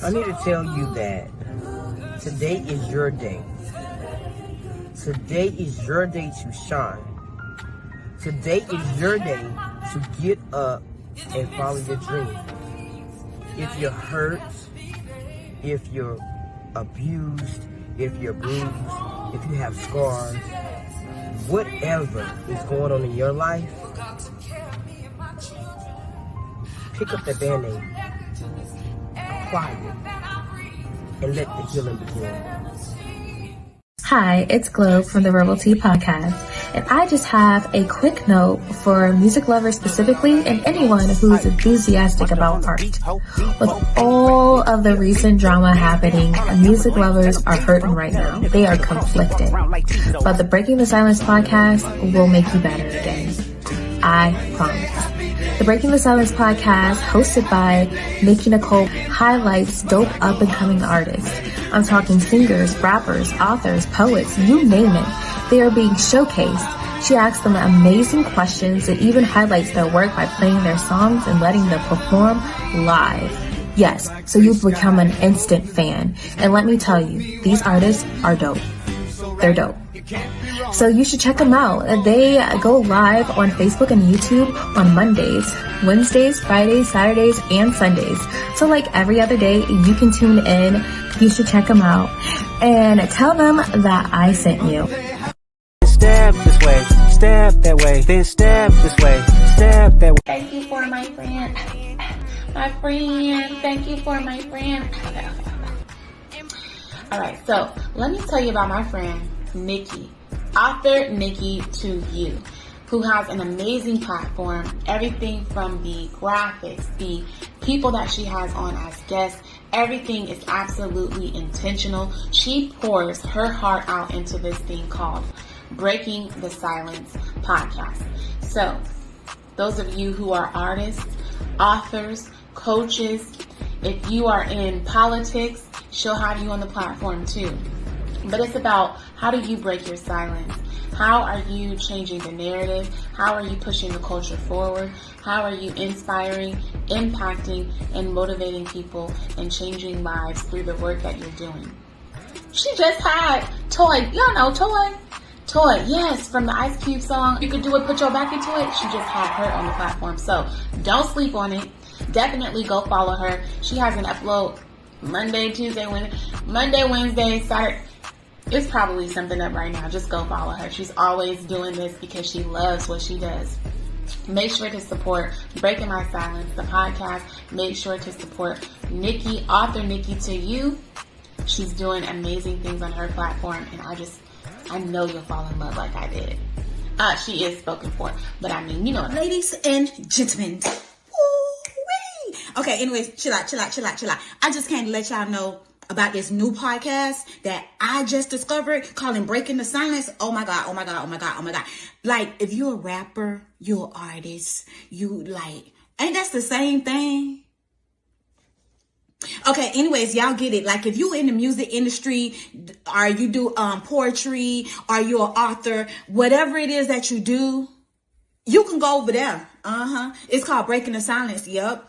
I need to tell you that today is your day. Today is your day to shine. Today is your day to get up and follow your dream. If you're hurt, if you're abused, if you're bruised, if you have scars, whatever is going on in your life, pick up the Band-Aid, apply it, and let the healing begin. Hi, it's Globe from the Rebel Tea Podcast, and I just have a quick note for music lovers specifically and anyone who's enthusiastic about art. With all of the recent drama happening, music lovers are hurting right now. They are conflicted. But the Breaking the Silence podcast will make you better again. I promise. The Breaking the Silence podcast, hosted by Nikki Nicole, highlights dope up-and-coming artists. I'm talking singers, rappers, authors, poets, you name it. They are being showcased. She asks them amazing questions and even highlights their work by playing their songs and letting them perform live. Yes, so you become an instant fan. And let me tell you, these artists are dope. They're dope. So you should check them out. They go live on Facebook and YouTube on Mondays, Wednesdays, Fridays, Saturdays, and Sundays. So like every other day, you can tune in. You should check them out and tell them that I sent you. Step this way, step that way, then step this way, step that way. Thank you for my friend. My friend. Thank you for my friend. Alright, so let me tell you about my friend, Nikki. Author Nikki to You, who has an amazing platform. Everything from the graphics, the people that she has on as guests, everything is absolutely intentional. She pours her heart out into this thing called Breaking the Silence podcast. So, those of you who are artists, authors, coaches, if you are in politics, she'll have you on the platform too. But it's about how do you break your silence? How are you changing the narrative? How are you pushing the culture forward? How are you inspiring, impacting, and motivating people and changing lives through the work that you're doing? She just had Toy. Y'all know Toy? Toy, yes, from the Ice Cube song, You Could Do It, Put Your Back Into It. She just had her on the platform. So don't sleep on it. Definitely go follow her. She has an upload Monday, Tuesday, Wednesday, Saturday. It's probably something up right now. Just go follow her. She's always doing this because she loves what she does. Make sure to support Breaking My Silence, the podcast. Make sure to support Nikki, author Nikki to You. She's doing amazing things on her platform, and I know you'll fall in love like I did. She is spoken for, but I mean, you know. Ladies and gentlemen. Woo-wee. Okay, anyways, chill out. I just can't let y'all know about this new podcast that I just discovered called Breaking the Silence. Oh my God. Like, if you're a rapper, you're an artist, you like, ain't that the same thing? Okay, anyways, y'all get it. Like, if you in the music industry, or you do poetry, or you're an author, whatever it is that you do, you can go over there. It's called Breaking the Silence. Yep.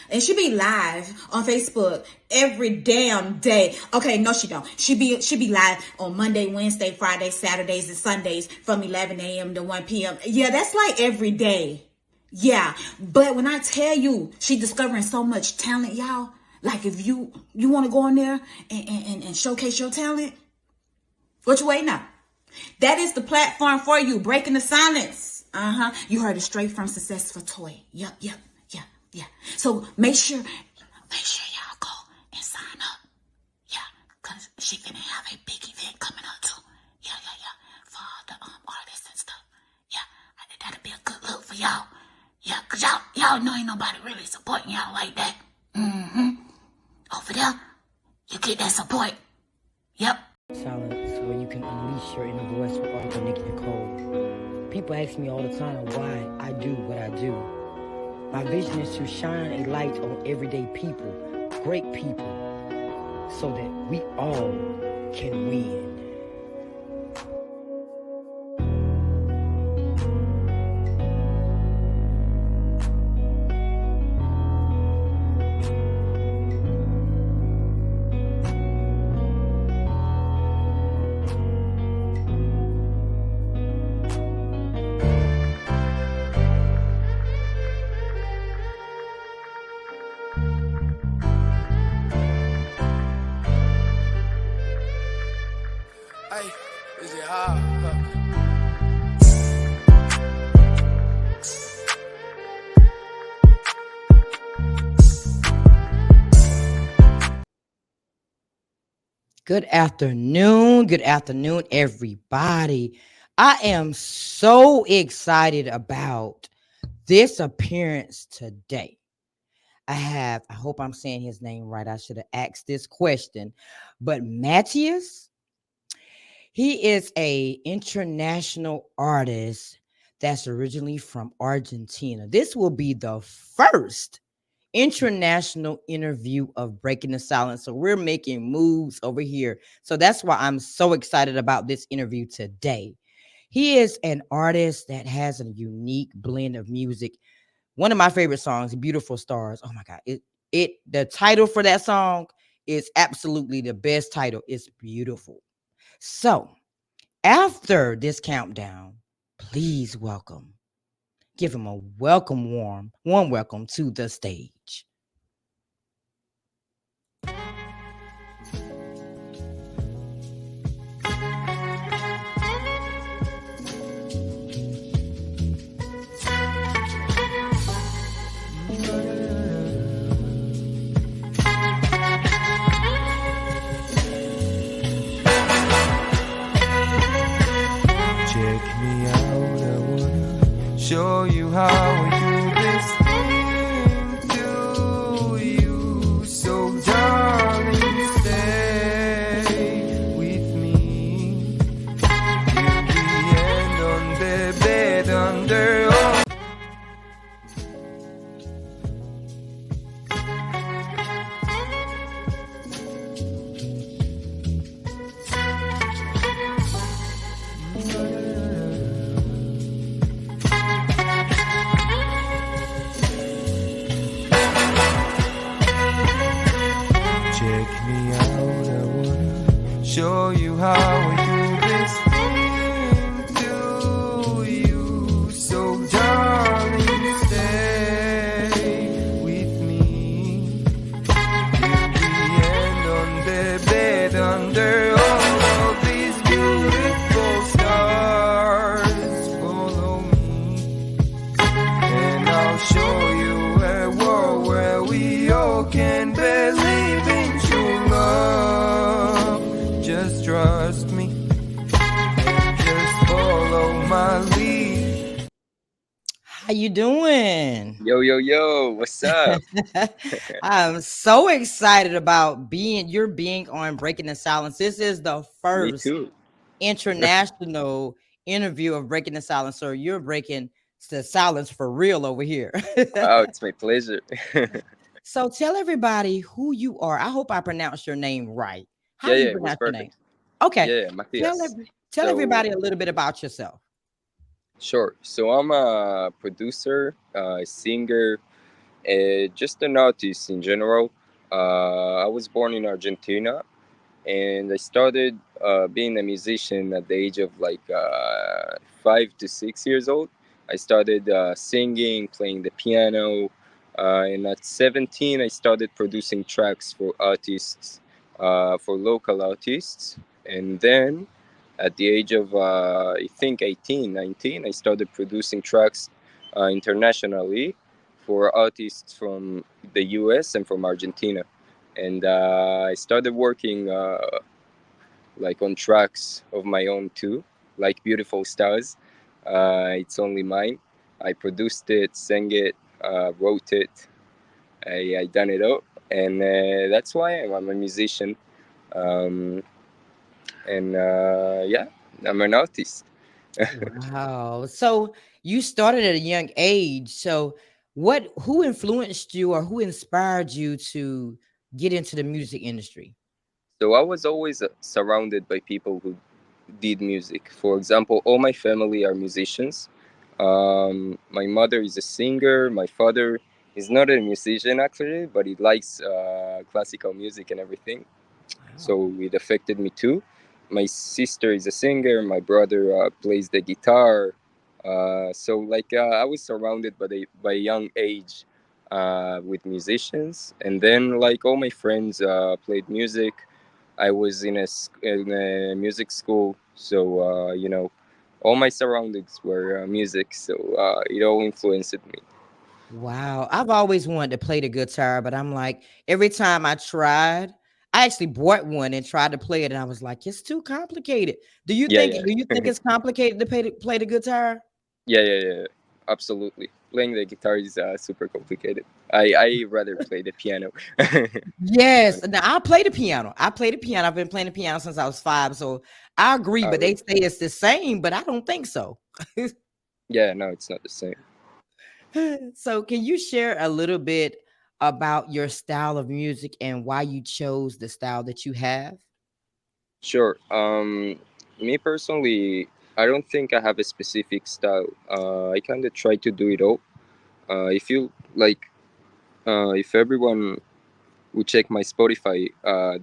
And she be live on Facebook every damn day. Okay, no, she don't. She be live on Monday, Wednesday, Friday, Saturdays, and Sundays from 11 a.m. to 1 p.m. Yeah, that's like every day. Yeah, but when I tell you, she discovering so much talent, y'all. Like, if you want to go in there and showcase your talent, what you waiting on? That is the platform for you. Breaking the Silence. You heard it straight from Successful Toy. Yep. Yeah. So make sure y'all go Cause she finna have a big event coming up too. Yeah. For all the artists and stuff. Yeah, I think that'll be a good look for y'all. Yeah, cause y'all know ain't nobody really supporting y'all like that. Over there, you get that support. Yep. Silence where you can unleash your inner voice with Arthur, Nikki, Nicole. People ask me all the time why I do what I do. My vision is to shine a light on everyday people, great people, so that we all can win. Hey, is it hard? Good afternoon, everybody. I am so excited about this appearance today. I hope I'm saying his name right. I should have asked this question. But Matias, he is a international artist that's originally from Argentina. This will be the first international interview of Breaking the Silence. So we're making moves over here. So that's why I'm so excited about this interview today. He is an artist that has a unique blend of music. One of my favorite songs, Beautiful Stars. Oh my God. The title for that song is absolutely the best title. It's beautiful. So after this countdown, please give him a warm welcome to the stage. Show you how I do this thing to you. So darling, stay with me till the end on the bed under all. Show you how I do this thing to you. So darling, stay with me till the end on the bed under all of these beautiful stars. Follow me and I'll show you a world where we all can believe in true love. Just trust me and just follow my lead. How you doing? Yo, what's up? I'm so excited about being on Breaking the Silence. This is the Me first too. international interview of Breaking the Silence. So you're breaking the silence for real over here. Wow, it's my pleasure. So tell everybody who you are. I hope I pronounced your name right. How Yeah, do you it was pronounce your name? perfect. Okay. Yeah, Tell Matias. tell everybody So, a little bit about yourself. sure. So I'm a producer, a singer, just an artist in general. I was born in Argentina, and I started being a musician at the age of like 5 to 6 years old. I started singing, playing the piano, and at 17, I started producing tracks for artists, for local artists. And then at the age of, I think, 18, 19, I started producing tracks internationally for artists from the US and from Argentina. and I started working like on tracks of my own too, like Beautiful Stars. It's only mine. I produced it, sang it, wrote it. I done it all, and that's why I'm a musician. Um, and yeah, I'm an artist. Wow. So you started at a young age. So who influenced you or who inspired you to get into the music industry? So I was always surrounded by people who did music. For example, all my family are musicians. My mother is a singer. My father is not a musician actually, but he likes classical music and everything. Wow. So it affected me too. My sister is a singer. My brother plays the guitar. So like I was surrounded by a young age with musicians, and then like all my friends played music. I was in a music school, so all my surroundings were music. So it all influenced me. Wow. I've always wanted to play the guitar, but I'm like, every time I tried, I actually bought one and tried to play it, and I was like, it's too complicated. Yeah, Do you yeah. think it's complicated to play the guitar? Yeah. Absolutely. Playing the guitar is super complicated. I rather play the piano. Yes. Now I play the piano. I play the piano. I've been playing the piano since I was 5. So I agree, but they Really? say it's the same, but I don't think so. Yeah, no, it's not the same. So can you share a little bit about your style of music and why you chose the style that you have? Sure. Me personally, I don't think I have a specific style. I kind of try to do it all. If you like, if everyone would check my Spotify,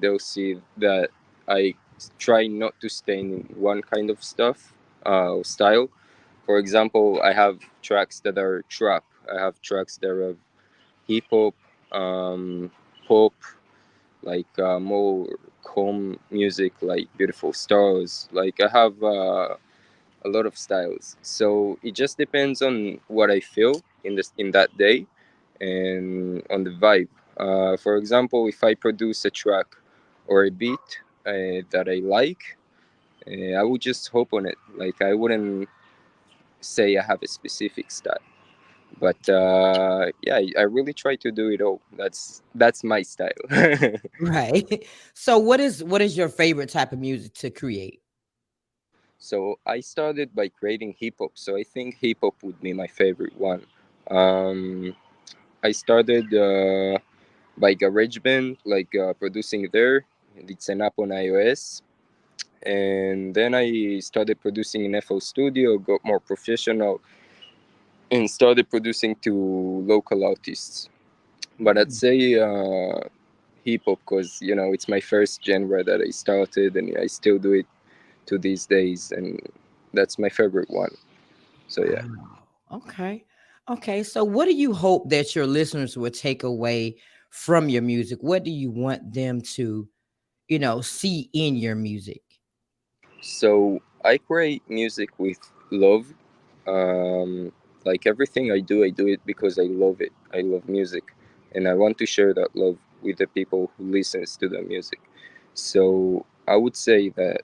they'll see that I try not to stay in one kind of stuff, style. For example, I have tracks that are trap. I have tracks that are hip hop, pop, like more calm music, like Beautiful Stars. Like I have a lot of styles. So it just depends on what I feel in that day, and on the vibe. For example, if I produce a track or a beat that I like, I would just hope on it. Like I wouldn't say I have a specific style. But yeah, I really try to do it all. That's my style. Right. So what is your favorite type of music to create? So I started by creating hip hop. So I think hip hop would be my favorite one. Um, I started by GarageBand, like producing there. It's an app on iOS, and then I started producing in FL Studio, got more professional, and started producing to local artists. But I'd Mm. say hip hop because it's my first genre that I started, and I still do it to these days, and that's my favorite one. So yeah. Wow. Okay. Okay. So what do you hope that your listeners will take away from your music? What do you want them to, see in your music? So I create music with love. Um, like everything I do it because I love it. I love music, and I want to share that love with the people who listens to the music. So I would say that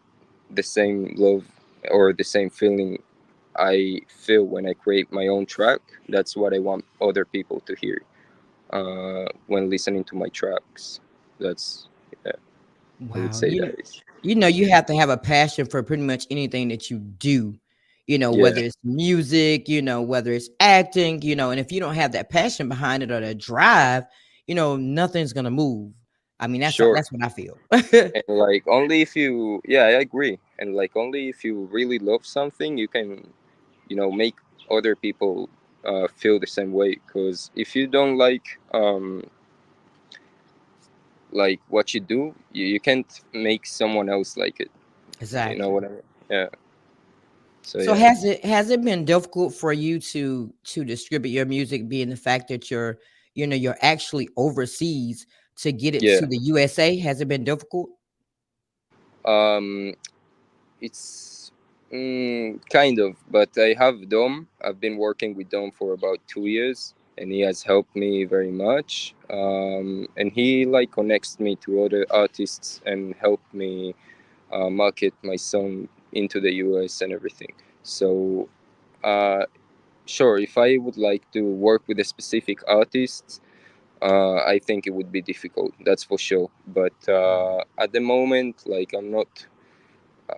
the same love or the same feeling I feel when I create my own track, that's what I want other people to hear when listening to my tracks. That's yeah, I would Wow. say that is You have to have a passion for pretty much anything that you do, yeah, whether it's music, whether it's acting, and if you don't have that passion behind it or that drive, nothing's gonna move. I mean, sure. that's what I feel. And like only if you yeah, I agree. And like only if you really love something, you can make other people feel the same way. Because if you don't like what you do, you can't make someone else like it. You know Exactly. what I mean? Yeah. So So yeah. has it been difficult for you to distribute your music, being the fact that you're actually overseas to get it Yeah. to the USA? Has it been difficult? um it's kind of, but I have Dom. I've been working with Dom for about 2 years, and he has helped me very much. And he like connects me to other artists and helped me market my song into the US and everything. So uh, sure, if I would like to work with a specific artist, I think it would be difficult. That's for sure. But at the moment, like I'm not.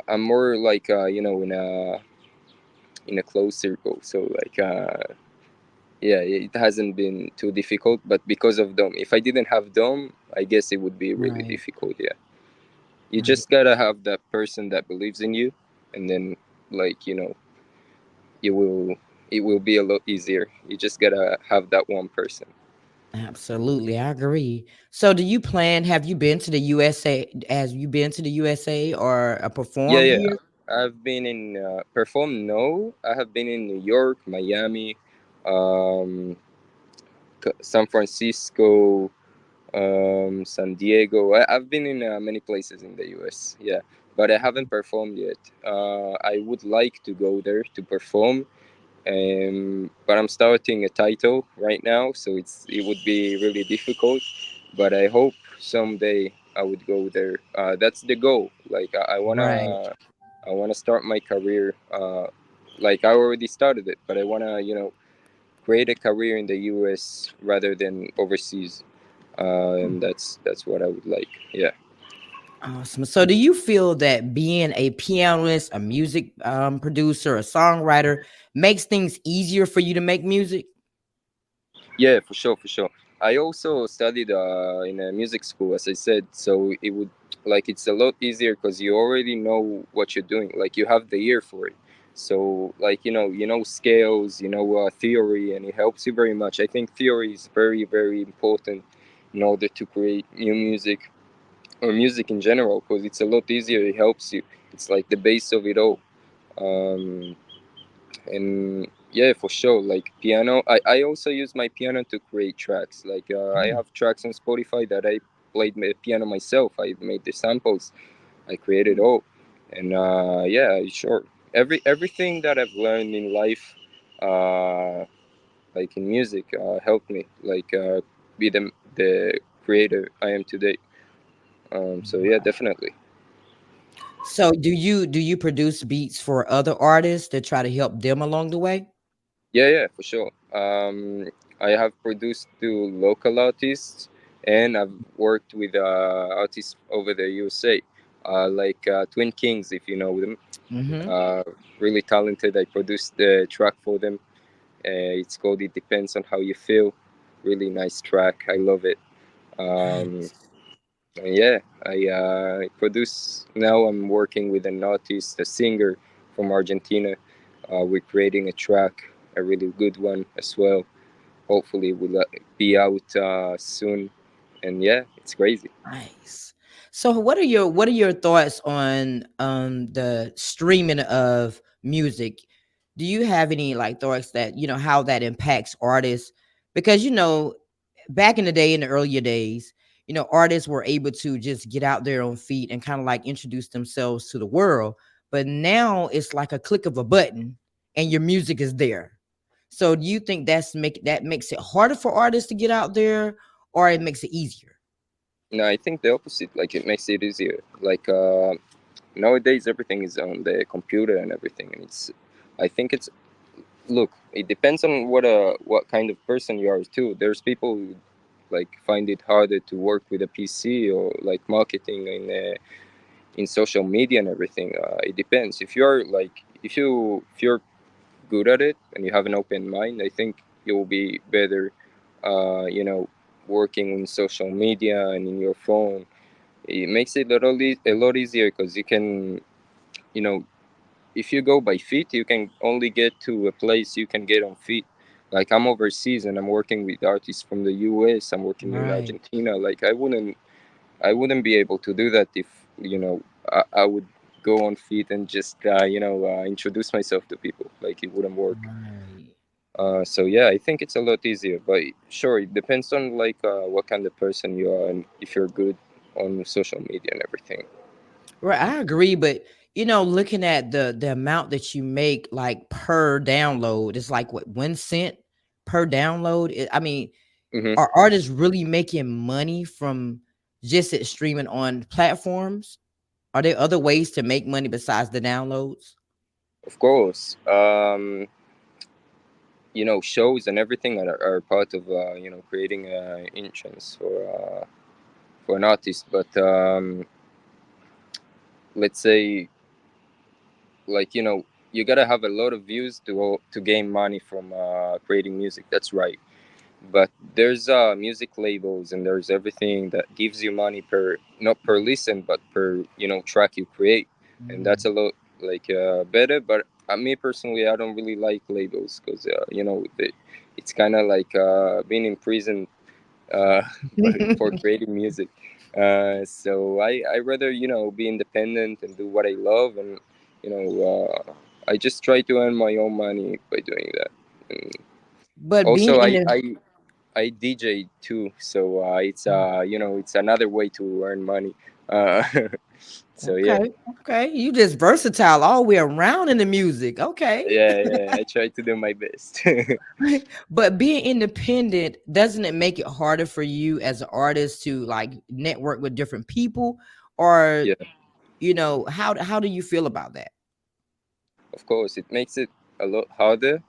I'm more like in a close circle. So like yeah, it hasn't been too difficult. But because of them, if I didn't have them, I guess it would be really Right. difficult. Yeah, you Right. just gotta have that person that believes in you, and then like you will it will be a lot easier. You just gotta have that one person. Absolutely, I agree. So, have you been to the USA? Has you been to the USA or Yeah, performed yeah. here? I've been in perform. No, I have been in New York, Miami, um, San Francisco, San Diego. I've been in many places in the U.S. Yeah, but I haven't performed yet. I would like to go there to perform, but I'm starting a title right now, so it would be really difficult. But I hope someday I would go there. That's the goal. Like Right. I wanna start my career. Like I already started it, but I wanna create a career in the U.S. rather than overseas. And that's what I would like. Yeah. Awesome. So, do you feel that being a pianist, a music producer, a songwriter makes things easier for you to make music? Yeah, for sure, for sure. I also studied in a music school, as I said, so it would like it's a lot easier because you already know what you're doing. Like you have the ear for it, so like you know scales, theory, and it helps you very much. I think theory is very very important in order to create new music or music in general because it's a lot easier. It helps you. It's like the base of it all. Um, and yeah, for sure, like piano, I also use my piano to create tracks. Like I Mm. have tracks on Spotify that I played piano myself. I made the samples, I created all. And yeah, sure, everything that I've learned in life, uh like in music, helped me like be the creator I am today. So yeah, definitely. So, do you produce beats for other artists to try to help them along the way? Yeah, yeah, for sure. I have produced to local artists, and I've worked with artists over the USA, like Twin Kings, if you know them. Mm-hmm. Uh, Really talented. I produced the track for them. It's called "It Depends on How You Feel." Really nice track. I love it. Um, Nice. and yeah, I produce now. I'm working with an artist, a singer from Argentina. We're creating a track, a really good one as well. Hopefully, will be out soon. And yeah, it's crazy. Nice. So, what are your thoughts on the streaming of music? Do you have any like thoughts that how that impacts artists? Because back in the day, in the earlier days, artists were able to just get out there on feet and kind of like introduce themselves to the world. But now it's like a click of a button and your music is there. So, do you think that makes it harder for artists to get out there, or it makes it easier? No, I think the opposite. Like it makes it easier. Like nowadays, everything is on the computer and everything, and I think it's. Look, it depends on what kind of person you are too. There's people who like find it harder to work with a PC or like marketing in social media and everything. It depends. If you're good at it and you have an open mind, I think you'll be better. Working in social media and in your phone, it makes it a lot easier because you can, you know, if you go by feet, you can only get to a place you can get on feet. Like I'm overseas and I'm working with artists from the US. I'm working in Right. Argentina. Like I wouldn't be able to do that if I would go on feet and just introduce myself to people. Like it wouldn't work. Right. So yeah, I think it's a lot easier. But sure, it depends on like what kind of person you are and if you're good on social media and everything. Right, I agree, but looking at the amount that you make like per download, it's like what 1 cent per download? I mean, Hmm. are artists really making money from just it streaming on platforms? Are there other ways to make money besides the downloads? Of course. Shows and everything are part of creating entrance for an artist. But let's say, like, you gotta have a lot of views to gain money from creating music. That's right. But there's music labels, and there's everything that gives you money per, not per listen, but per track you create. And that's a Mm. lot like better. But me personally, I don't really like labels, because it's kind of like being in prison uh, for creating music. So I rather be independent and do what I love. And you know I just try to earn my own money by doing that. And But being also, in I DJ too, so it's another way to earn money. Uh, so yeah, okay, okay, you just versatile all the way around in the music. Okay. yeah, I try to do my best. But being independent, doesn't it make it harder for you as an artist to like network with different people? Or, Yeah, how do you feel about that? of course, it makes it a lot harder.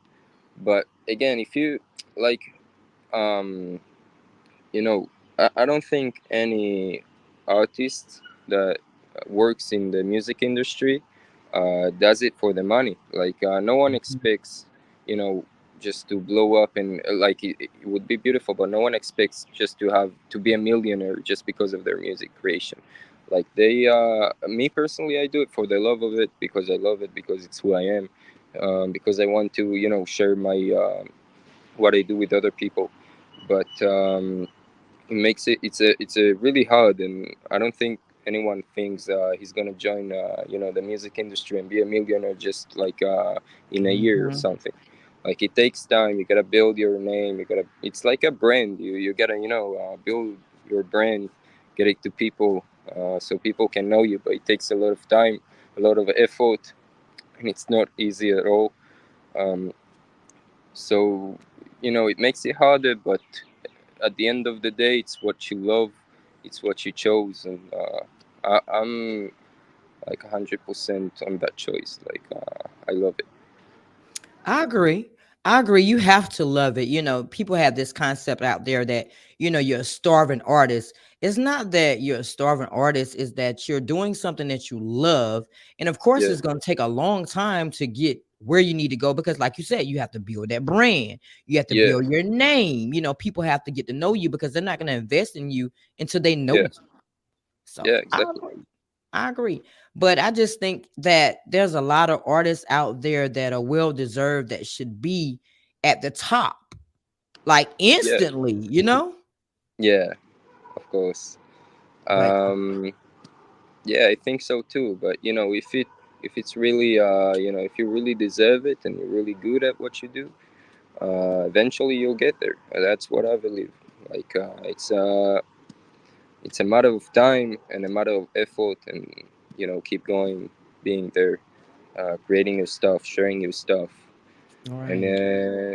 But again, if you like, um, you know, I don't think any artist that works in the music industry does it for the money. Like, no one Mhm. expects, you know, just to blow up, and like it would be beautiful, but no one expects just to be a millionaire just because of their music creation. Like me personally, I do it for the love of it, because I love it, because it's who I am, because I want to, share my what I do with other people. But it makes it's a really hard, and I don't think anyone thinks he's gonna join the music industry and be a millionaire just like in a year or Mhm. something. Like, it takes time. You gotta build your name. It's like a brand. You gotta build your brand, get it to people, so people can know you. But it takes a lot of time, a lot of effort, and it's not easy at all. um, so it makes it harder, but at the end of the day, it's what you love, it's what you chose. And I'm like 100% on that choice. Like, I love it. I agree. I agree. You have to love it. People have this concept out there that, you're a starving artist. It's not that you're a starving artist, is that you're doing something that you love. And of course, Yeah, it's going to take a long time to get where you need to go because, like you said, you have to build that brand. You have to yeah, build your name. People have to get to know you because they're not going to invest in you until they know yeah, you. So yeah, I exactly. agree. I agree. But I just think that there's a lot of artists out there that are well deserved that should be at the top, like Yeah, instantly. yeah, of course. But um yeah, I think so too. But if it's really if you really deserve it and you're really good at what you do, eventually you'll get there. That's what I believe. Like, it's a matter of time and a matter of effort, and keep going, being there, creating your stuff, sharing your stuff. And right.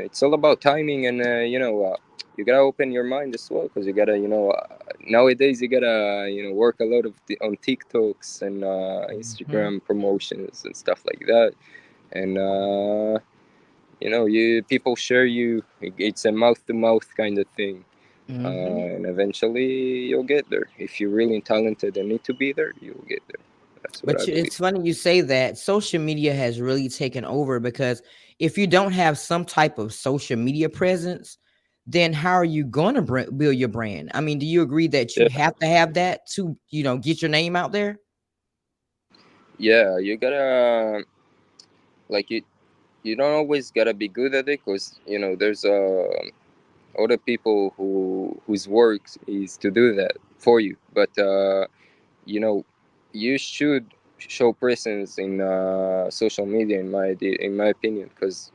it's all about timing. And you gotta open your mind as well, because you gotta nowadays you gotta work a lot on TikToks and Mhm, Instagram promotions and stuff like that. And you people share you. It's a mouth to mouth kind of thing. mhm. And eventually you'll get there. If you're really talented and need to be there, you'll get there. That's what I But believe. it's funny you say that. Social media has really taken over because if you don't have some type of social media presence, then how are you going to build your brand? I mean, do you agree that you Yeah, have to have that to, get your name out there? yeah. You gotta like it. You don't always gotta be good at it, because there's other people whose work is to do that for you. But you know you should show presence in social media, in my opinion, because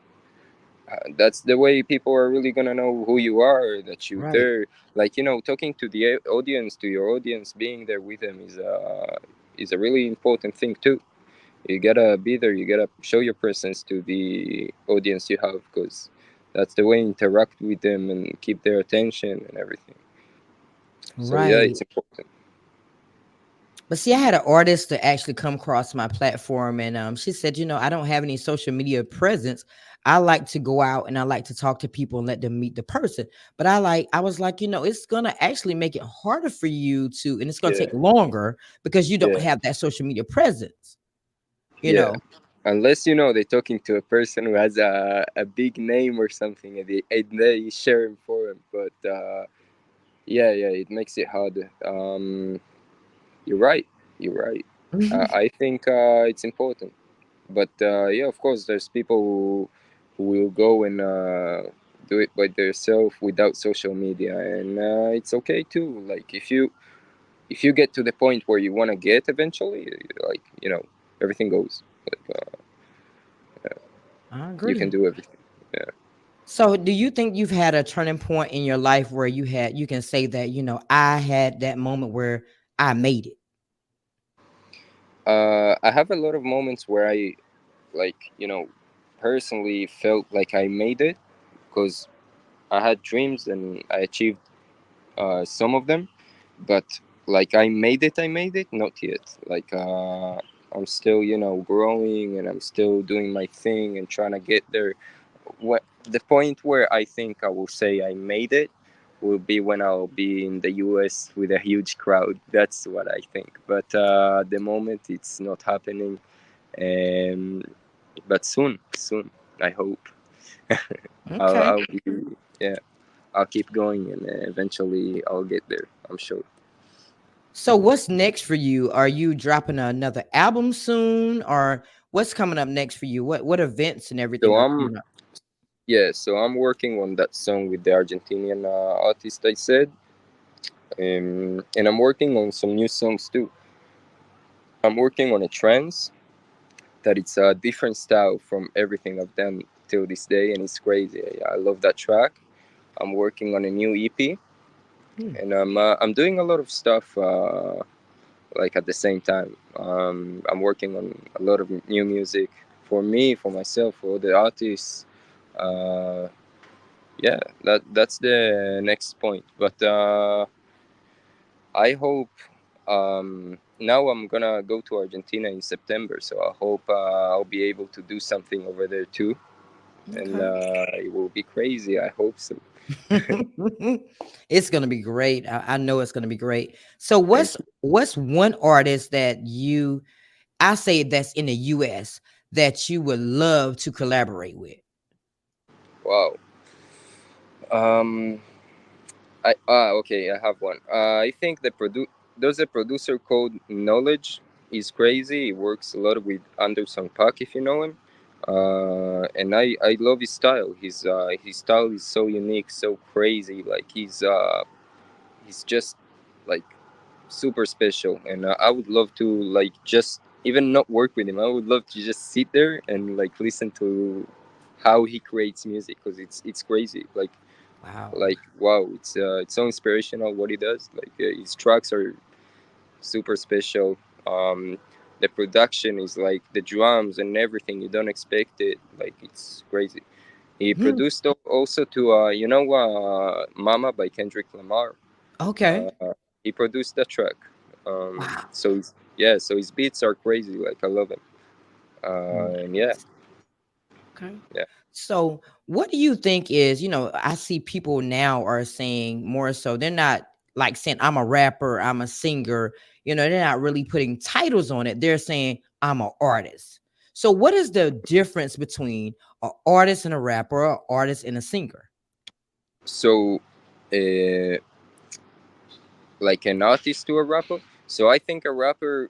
that's the way people are really gonna know who you are, that you're Right. there. Like, talking to the audience, to your audience, being there with them is a really important thing too. You gotta be there. You gotta show your presence to the audience you have, because That's the way you interact with them and keep their attention and everything. So yeah, Right. it's important. But see, I had an artist to actually come across my platform, and she said, I don't have any social media presence. I like to go out and I like to talk to people and let them meet the person. But I was like, it's gonna actually make it harder for you to, and it's gonna Yeah, take longer because you don't yeah, have that social media presence. You yeah. know. Unless they're talking to a person who has a big name or something, and they share him for him. But yeah, yeah, it makes it hard. You're right. You're right. I think it's important. But yeah, of course, there's people who will go and do it by themselves without social media, and it's okay too. Like if you get to the point where you want to get eventually, like everything goes. Like I you can agree. do everything. Yeah. So, do you think you've had a turning point in your life where you can say that, I had that moment where I made it? I have a lot of moments where I like personally felt like I made it because I had dreams and I achieved some of them, but like I made it, not yet. Like I'm still growing and I'm still doing my thing and trying to get there. What the point where I think I will say I made it will be when I'll be in the US with a huge crowd. That's what I think. But at the moment it's not happening. Um, but soon, I hope. I'll, Okay. I'll be, yeah, I'll keep going and eventually I'll get there. I'm sure. So, what's next for you? Are you dropping another album soon, or what's coming up next for you? What events and So everything are I'm coming up? Yeah, so I'm working on that song with the Argentinian artist I said, and I'm working on some new songs too. I'm working on a trance that it's a different style from everything I've done till this day, and it's crazy. I love that track. I'm working on a new EP, Hmm. and I'm doing a lot of stuff like at the same time. I'm working on a lot of new music for me, for myself, for the artists. Uh, yeah, that's the next point. But I hope now I'm gonna go to Argentina in September, so I hope I'll be able to do something over there too, and Okay. it will be crazy. I hope so. It's gonna be great. I know it's gonna be great. So, Thank you. what's one artist that I say that's in the U.S. that you would love to collaborate with? Wow. Um, okay, I have one. I think there's a producer called Knowledge. He's crazy. He works a lot with Anderson Paak, if you know him. And I love his style. His style is so unique, so crazy. Like he's just like super special, and I would love to like just even not work with him. I would love to just sit there and like listen to how he creates music because it's crazy. Wow. Like wow, it's so inspirational what he does. Like his tracks are super special. um the production is like the drums and everything, you don't expect it, like it's crazy. He Hmm. produced also to Mama by Kendrick Lamar. Okay. uh he produced that track. Wow. So his beats are crazy, like I love him. And yeah. Nice. Okay. Yeah. So, what do you think is, I see people now are saying more so, they're not like saying, I'm a rapper, I'm a singer, they're not really putting titles on it. They're saying, I'm an artist. So, what is the difference between an artist and a rapper, or an artist and a singer? So uh like an artist to a rapper. So I think a rapper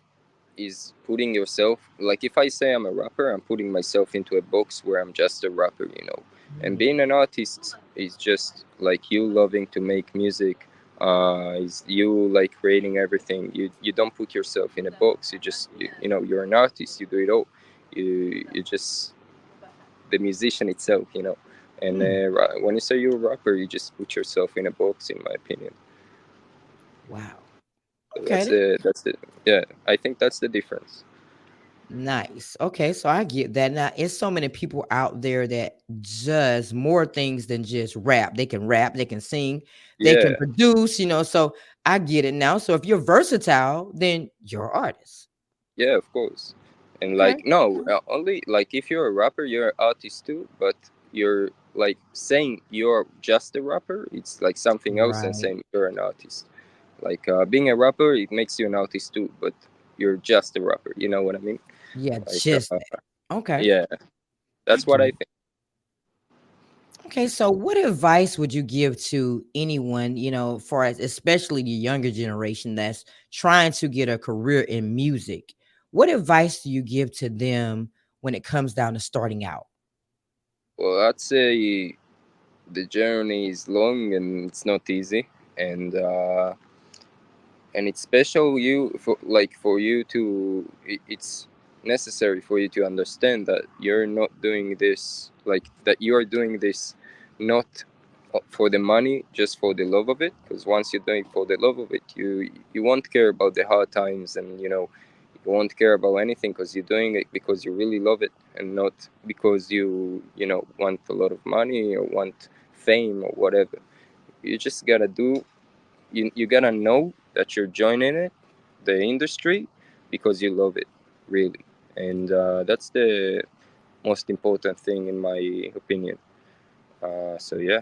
is putting yourself, like if I say I'm a rapper, I'm putting myself into a box where I'm just a rapper. And Mm. being an artist is just like you loving to make music. Is you like creating everything. You don't put yourself in a box. You're an artist. You do it all. You just the musician itself. And Hmm. when you say you're a rapper, you just put yourself in a box, in my opinion. Wow. So Okay. that's the yeah. I think that's the difference. Nice. Okay, so I get that. Now, it's so many people out there that does more things than just rap, they can sing, they can Yeah, produce, so I get it now. So if you're versatile, then you're an artist. yeah, of course. And Okay. like, no, only like if you're a rapper, you're an artist too. But you're like saying you're just a rapper, it's like something else than Right. saying you're an artist. Like being a rapper, it makes you an artist too, but you're just a rapper. You know what I mean? Yeah, Like, just that. Okay. yeah, I that's what get I it. think. Okay, so what advice would you give to anyone, for as especially the younger generation that's trying to get a career in music? What advice do you give to them when it comes down to starting out? Well, I'd say the journey is long and it's not easy, and it's special you for like for you to it's necessary for you to understand that you're not doing this like that you are doing this not for the money, just for the love of it, because once you're doing it for the love of it, you won't care about the hard times, and you won't care about anything because you're doing it because you really love it, and not because you want a lot of money or want fame or whatever. You just gotta do you gotta know that you're joining it, the industry, because you love it, really, and that's the most important thing in my opinion. So yeah.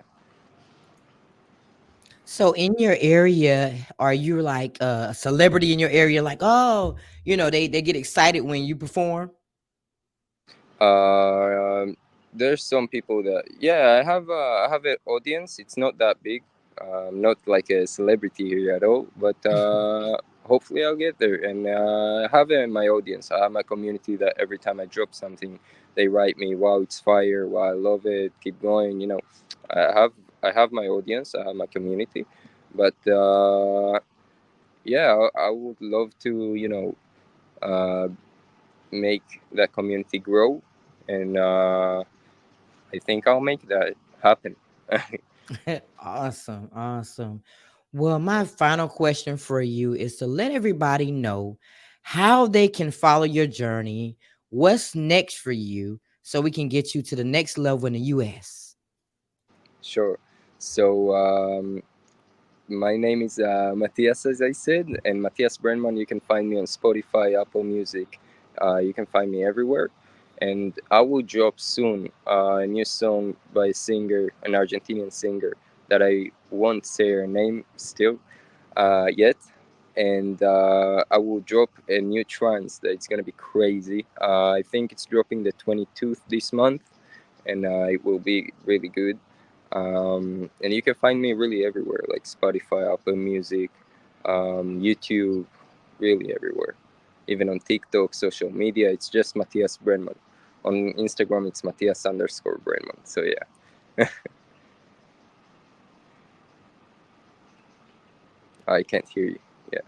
So in your area, are you like a celebrity in your area? Like, oh, they get excited when you perform. Um, there's some people that I have an audience. It's not that big. Not like a celebrity here at all, but hopefully I'll get there. And I have it in my audience. I have my community that every time I drop something, they write me, "Wow, it's fire! Wow, I love it. Keep going." I have I have my audience. I have my community, but yeah, I would love to uh, make that community grow, and I think I'll make that happen. Awesome, awesome. Well, my final question for you is to let everybody know how they can follow your journey, what's next for you, so we can get you to the next level in the US. Sure. So my name is Matias, as I said, and Matias Brenman. You can find me on Spotify, Apple Music. You can find me everywhere. And I will drop soon a new song by a singer, an Argentinian singer, that I won't say her name still yet. And I will drop a new trance that it's gonna be crazy. I think it's dropping the 22th this month, and it will be really good. And you can find me really everywhere, like Spotify, Apple Music, YouTube, really everywhere. Even on TikTok, social media, it's just Matias Brenman. On Instagram, it's Matias underscore Brenman. So yeah, I can't hear you. Yeah,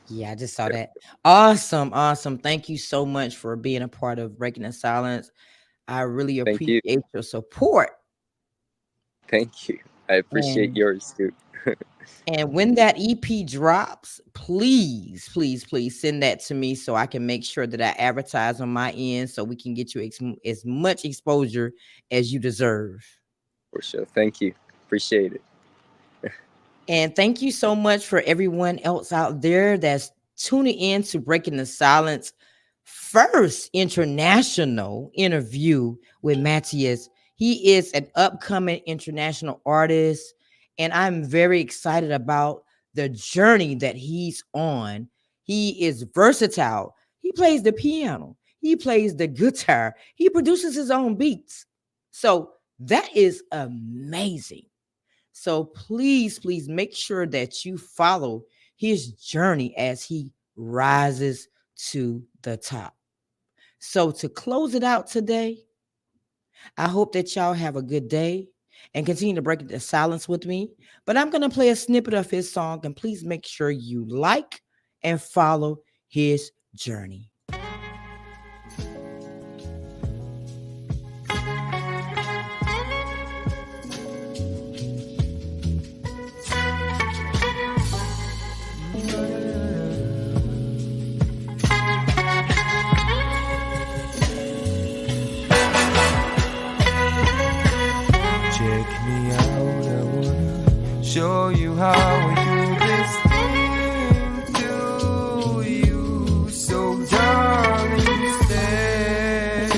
Yeah, I just saw yeah. that. Awesome, awesome. Thank you so much for being a part of Breaking the Silence. I really Thank you, appreciate your support. thank you. I appreciate And yours too. And when that EP drops, please, please, please send that to me so I can make sure that I advertise on my end so we can get you as much exposure as you deserve. For sure. Thank you. Appreciate it. And thank you so much for everyone else out there that's tuning in to Breaking the Silence first international interview with Matias. He is an upcoming international artist, and I'm very excited about the journey that he's on. He is versatile. He plays the piano, he plays the guitar, he produces his own beats. So that is amazing. So please, please make sure that you follow his journey as he rises to the top. So to close it out today, I hope that y'all have a good day and continue to break the silence with me. But I'm going to play a snippet of his song, and please make sure you like and follow his journey. me out. I wanna show you how I do this thing to you. So darling, stay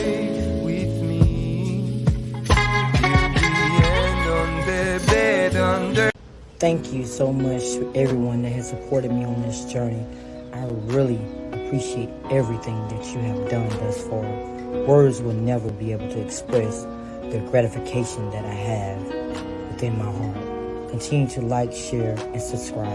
with me till the end on the bed under. Thank you so much to everyone that has supported me on this journey. I really appreciate everything that you have done thus far. Words will never be able to express the gratification that I have within my heart. Continue to like, share, and subscribe.